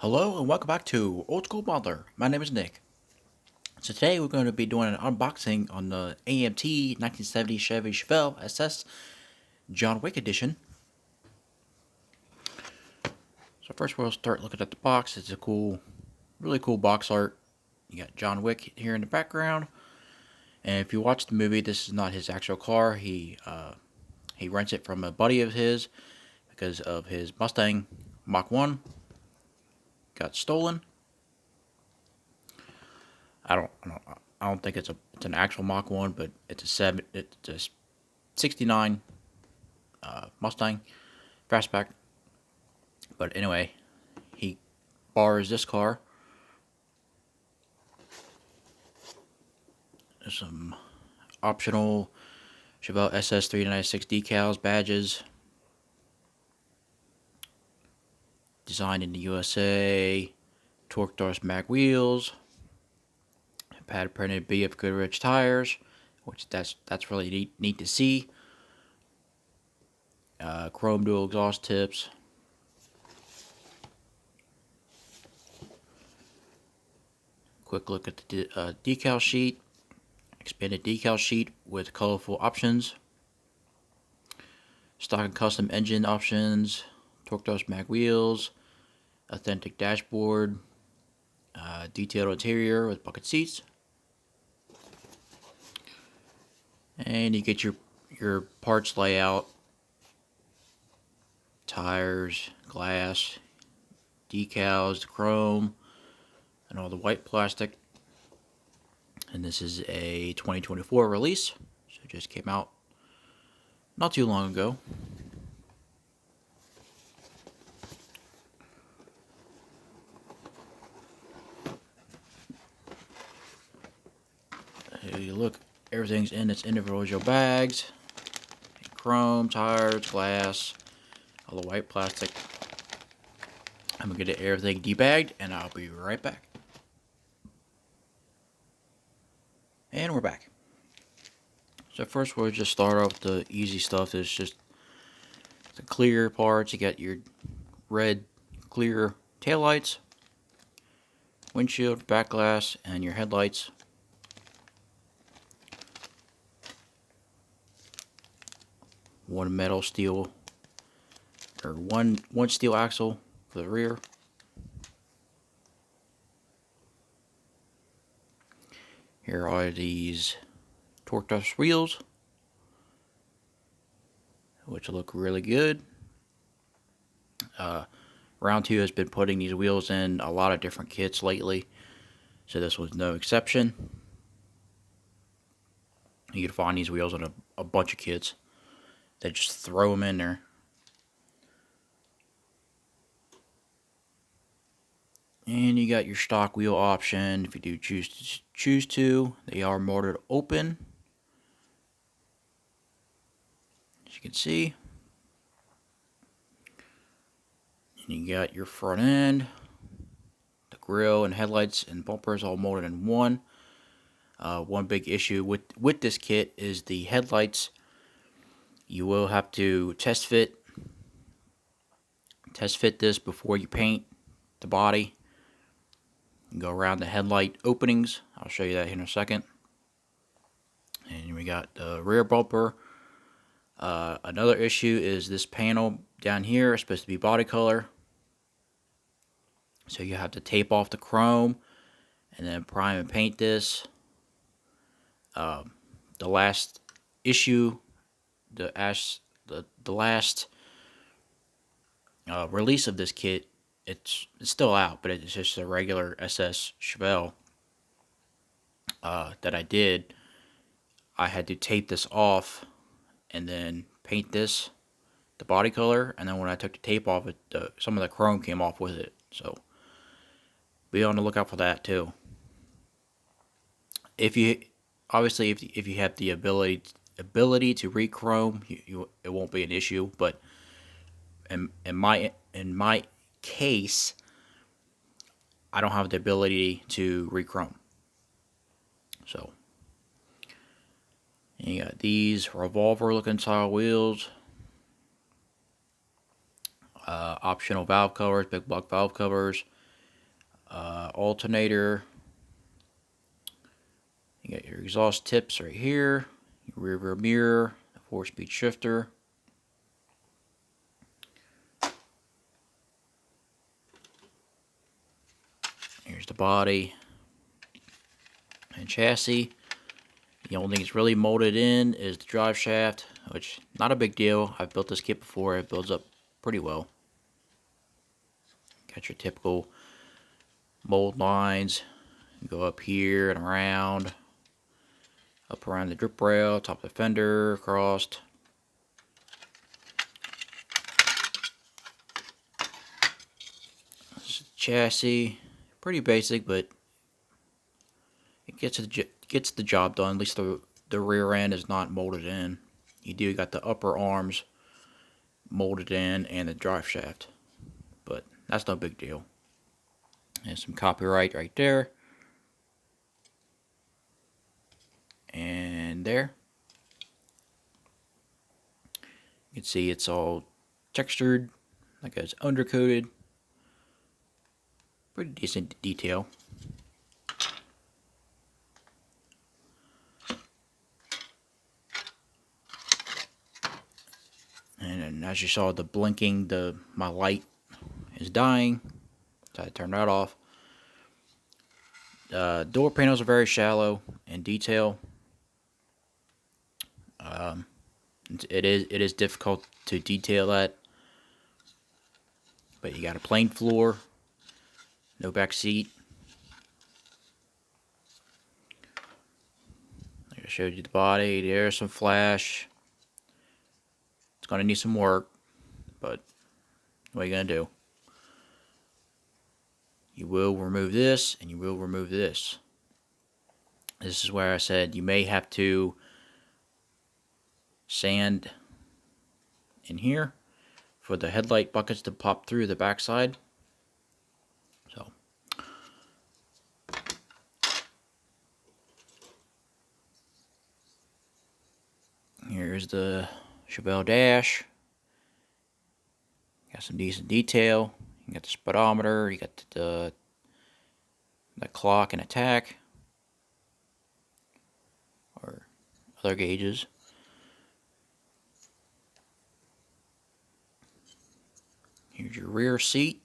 Hello and welcome back to Old School Modeler. My name is Nick. So today we're going to be doing an unboxing on the AMT 1970 Chevy Chevelle SS John Wick edition. So first we'll start looking at the box. It's a really cool box art. You got John Wick here in the background. And if you watch the movie, this is not his actual car. He rents it from a buddy of his because of his Mustang Mach 1 got stolen. I don't think it's an actual Mach 1, but it's a 69 Mustang fastback. But anyway, he borrows this car. There's some optional Chevelle SS 396 decals, badges. Designed in the USA. Torque Doors mag wheels. Pad printed BF Goodrich tires, which that's really neat to see. Chrome dual exhaust tips. Quick look at the decal sheet. Expanded decal sheet with colorful options. Stock and custom engine options. Torque Doors mag wheels. Authentic dashboard. Detailed interior with bucket seats. And you get your parts layout, tires, glass, decals, chrome, and all the white plastic. And this is a 2024 release, so it just came out not too long ago. Here you look. Everything's in its individual bags. Chrome, tires, glass, all the white plastic. I'm going to get everything debagged, and I'll be right back. And we're back. So first we'll just start off with the easy stuff. It's just the clear parts. You got your red clear taillights, windshield, back glass, and your headlights. One steel axle for the rear. Here are these torque dust wheels, which look really good. Round 2 has been putting these wheels in a lot of different kits lately, so this was no exception. You can find these wheels in a bunch of kits. They just throw them in there. And you got your stock wheel option if you do choose to. They are molded open, as you can see. And you got your front end, the grille and headlights and bumpers all molded in one. One big issue with this kit is the headlights. You will have to test fit this before you paint the body. Go around the headlight openings. I'll show you that here in a second. And we got the rear bumper. Another issue is this panel down here is supposed to be body color. So you have to tape off the chrome and then prime and paint this. The last issue, the last release of this kit, it's still out, but it's just a regular SS Chevelle that I did. I had to tape this off and then paint this the body color, and then when I took the tape off it, some of the chrome came off with it. So be on the lookout for that too. If you have the ability to re-chrome, it won't be an issue. But in my case, I don't have the ability to re-chrome. So you got these revolver looking style wheels. Optional valve covers, big block valve covers. alternator. You got your exhaust tips right here, your rear mirror, the 4-speed shifter. Here's the body and chassis. The only thing that's really molded in is the drive shaft, which not a big deal. I've built this kit before. It builds up pretty well. Got your typical mold lines. Go up here and around. Up around the drip rail, top of the fender, across. Chassis, pretty basic, but it gets the job done. At least the rear end is not molded in. You do got the upper arms molded in and the drive shaft, but that's no big deal. And some copyright right there, and there. You can see it's all textured, like it's undercoated. Pretty decent detail. And as you saw, the blinking, my light is dying, so I turned that off. Door panels are very shallow in detail. It is difficult to detail that, but you got a plain floor, no back seat. Like I showed you the body. There's some flash. It's gonna need some work, but what are you gonna do? You will remove this, and you will remove this. This is where I said you may have to sand in here for the headlight buckets to pop through the backside. So here's the Chevelle dash. Got some decent detail. You got the speedometer. You got the clock and attack, or other gauges. Here's your rear seat,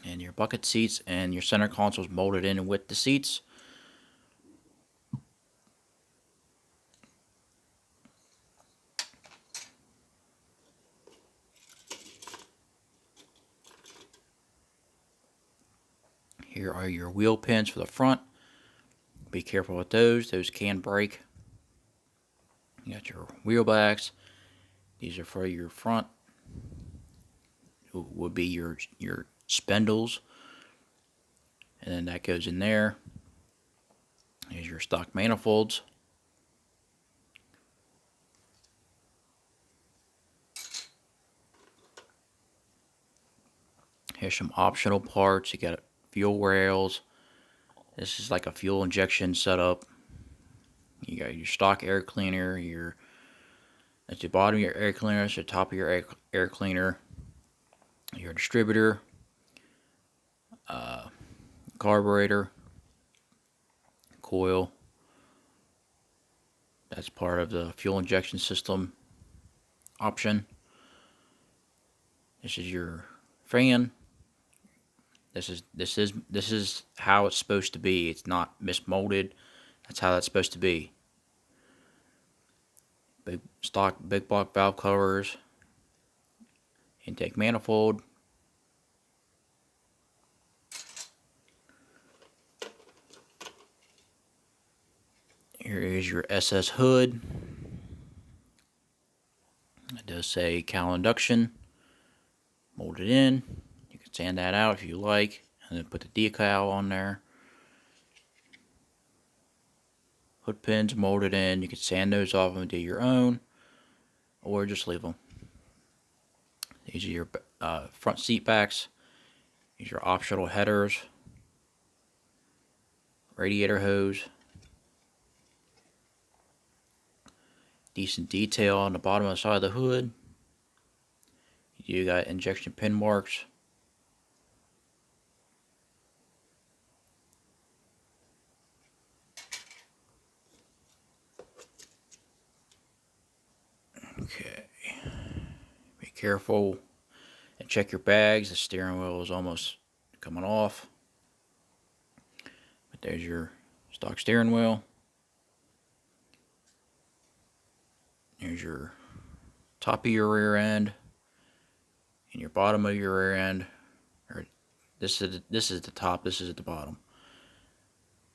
and your bucket seats, and your center console is molded in with the seats. Here are your wheel pins for the front. Be careful with those. Those can break. You got your wheel backs. These are for your front. Would be your spindles, and then that goes in there. Here's your stock manifolds. Here's some optional parts. You got fuel rails. This is like a fuel injection setup. You got your stock air cleaner. At the bottom of your air cleaner, at the top of your air cleaner. Your distributor, carburetor, coil. That's part of the fuel injection system option. This is your fan. This is how it's supposed to be. It's not mismolded. That's how that's supposed to be. Big block valve covers. Intake manifold. Here is your SS hood. It does say cowl induction. Molded in. You can sand that out if you like, and then put the decal on there. Hood pins molded in. You can sand those off and do your own, or just leave them. These are your front seat backs. These are optional headers. Radiator hose. Decent detail on the bottom of the side of the hood. You got injection pin marks. careful and check your bags. The steering wheel is almost coming off. But there's your stock steering wheel. Here's your top of your rear end and your bottom of your rear end. Or this is the top. This is at the bottom.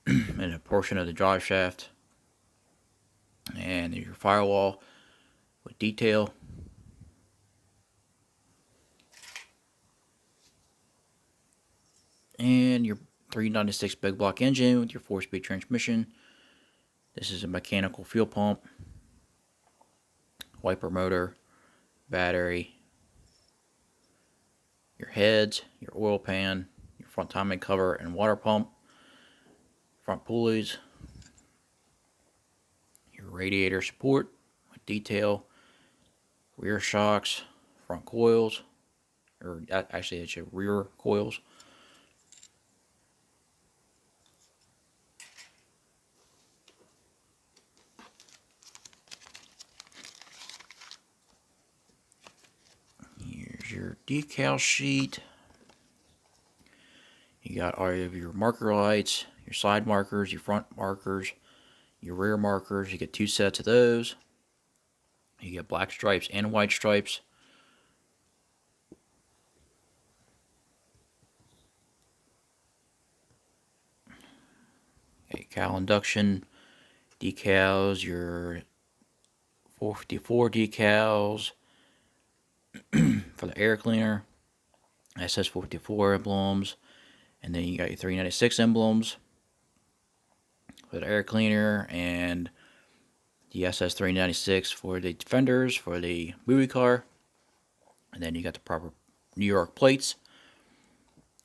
And a portion of the drive shaft. And there's your firewall with detail. And your 396 big block engine with your 4-speed transmission. This is a mechanical fuel pump, wiper motor, battery, your heads, your oil pan, your front timing cover and water pump, front pulleys, your radiator support with detail, rear shocks, front coils, or actually it's your rear coils. Here's your decal sheet. You got all of your marker lights, your side markers, your front markers, your rear markers. You get 2 sets of those. You get black stripes and white stripes. Okay, cowl induction decals, your 454 decals for the air cleaner, SS454 emblems, and then you got your 396 emblems for the air cleaner, and the SS396 for the fenders for the movie car, and then you got the proper New York plates,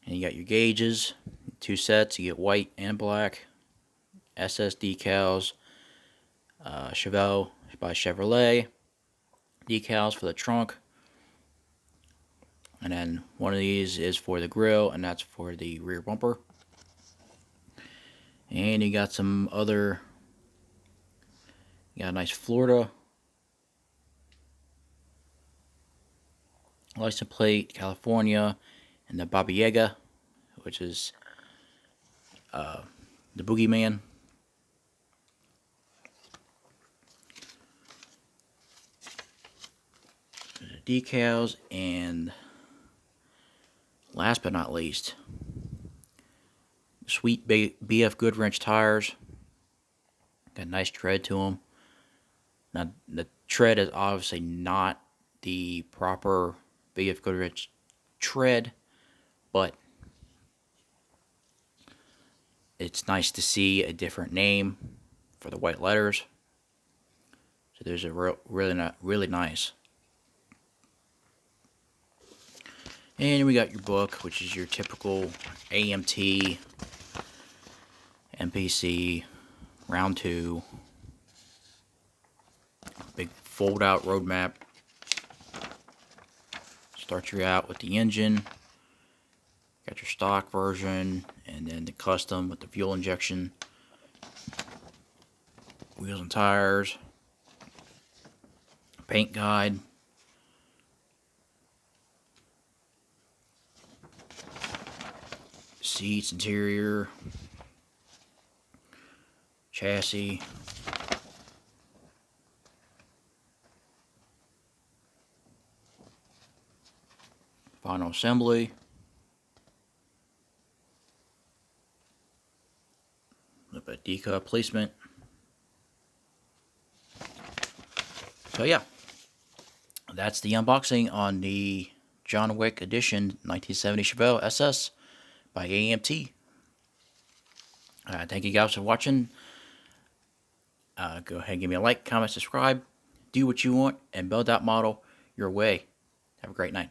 and you got your gauges, 2 sets. You get white and black SS decals, Chevelle by Chevrolet decals for the trunk, and then one of these is for the grill, and that's for the rear bumper. And you got some other, you got a nice Florida license plate, California, and the Baba Yaga, which is the boogeyman. The decals, and last but not least, sweet BF Goodwrench tires. Got a nice tread to them. Now, the tread is obviously not the proper BF Goodwrench tread, but it's nice to see a different name for the white letters. So there's a really nice. And we got your book, which is your typical AMT, MPC, round 2, big fold-out roadmap. Starts you out with the engine. Got your stock version, and then the custom with the fuel injection, wheels and tires, paint guide, seats, interior, chassis, final assembly, a little bit of decal placement. So yeah, that's the unboxing on the John Wick Edition 1970 Chevelle SS by AMT. Thank you guys for watching. Go ahead and give me a like, comment, subscribe, do what you want, and build that model your way. Have a great night.